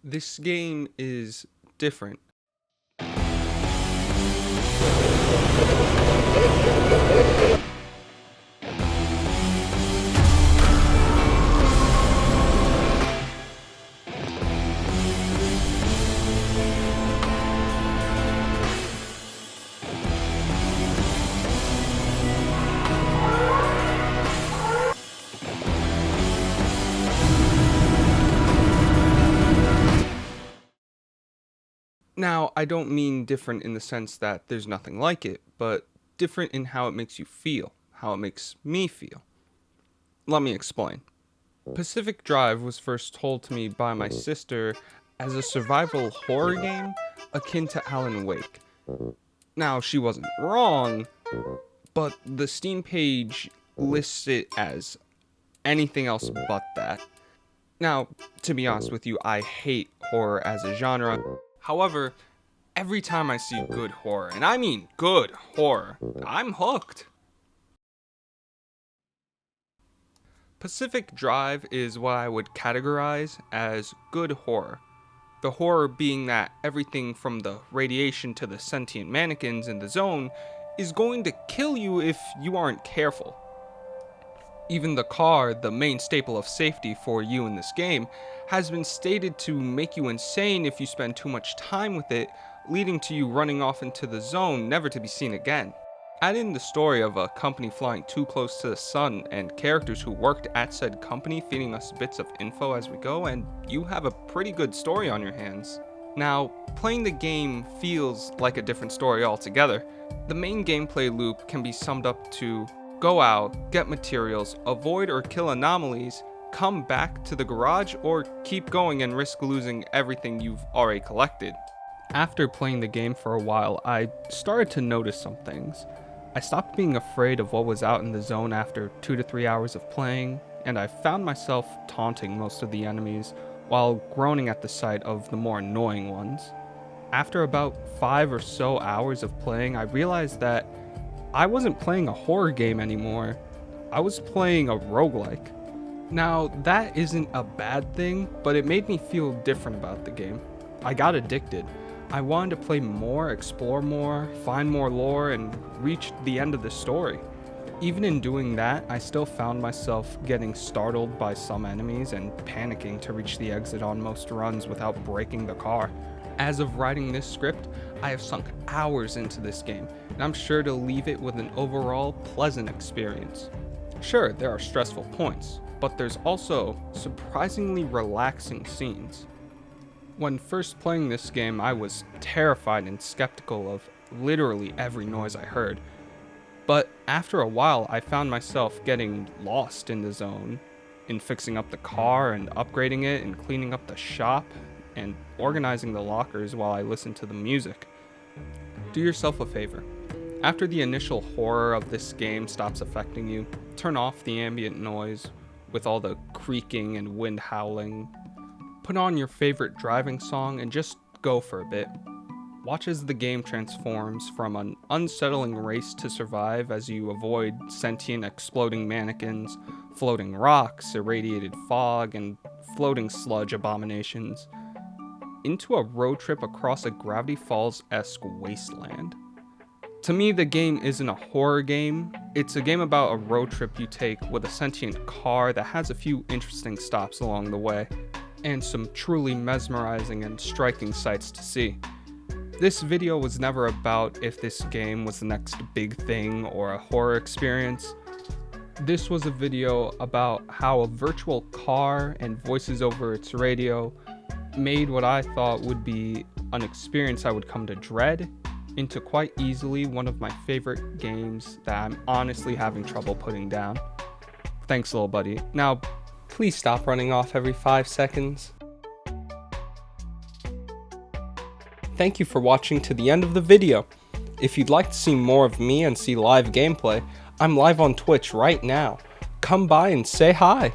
This game is different. Now, I don't mean different in the sense that there's nothing like it, but different in how it makes you feel, how it makes me feel. Let me explain. Pacific Drive was first told to me by my sister as a survival horror game akin to Alan Wake. Now, she wasn't wrong, but the Steam page lists it as anything else but that. Now, to be honest with you, I hate horror as a genre. However, every time I see good horror, and I mean good horror, I'm hooked. Pacific Drive is what I would categorize as good horror. The horror being that everything from the radiation to the sentient mannequins in the zone is going to kill you if you aren't careful. Even the car, the main staple of safety for you in this game, has been stated to make you insane if you spend too much time with it, leading to you running off into the zone never to be seen again. Add in the story of a company flying too close to the sun and characters who worked at said company feeding us bits of info as we go, and you have a pretty good story on your hands. Now, playing the game feels like a different story altogether. The main gameplay loop can be summed up to go out, get materials, avoid or kill anomalies, come back to the garage, or keep going and risk losing everything you've already collected. After playing the game for a while, I started to notice some things. I stopped being afraid of what was out in the zone after 2 to 3 hours of playing, and I found myself taunting most of the enemies while groaning at the sight of the more annoying ones. After about 5 or so hours of playing, I realized that I wasn't playing a horror game anymore. I was playing a roguelike. Now, that isn't a bad thing, but it made me feel different about the game. I got addicted. I wanted to play more, explore more, find more lore, and reach the end of the story. Even in doing that, I still found myself getting startled by some enemies and panicking to reach the exit on most runs without breaking the car. As of writing this script, I have sunk hours into this game, and I'm sure to leave it with an overall pleasant experience. Sure, there are stressful points, but there's also surprisingly relaxing scenes. When first playing this game, I was terrified and skeptical of literally every noise I heard. But after a while, I found myself getting lost in the zone, in fixing up the car and upgrading it and cleaning up the shop and organizing the lockers while I listened to the music. Do yourself a favor. After the initial horror of this game stops affecting you, turn off the ambient noise with all the creaking and wind howling. Put on your favorite driving song and just go for a bit. Watch as the game transforms from an unsettling race to survive as you avoid sentient exploding mannequins, floating rocks, irradiated fog, and floating sludge abominations, into a road trip across a Gravity Falls-esque wasteland. To me, the game isn't a horror game. It's a game about a road trip you take with a sentient car that has a few interesting stops along the way, and some truly mesmerizing and striking sights to see. This video was never about if this game was the next big thing or a horror experience. This was a video about how a virtual car and voices over its radio made what I thought would be an experience I would come to dread into quite easily one of my favorite games that I'm honestly having trouble putting down. Thanks, little buddy. Now, please stop running off every 5 seconds. Thank you for watching to the end of the video. If you'd like to see more of me and see live gameplay, I'm live on Twitch right now. Come by and say hi.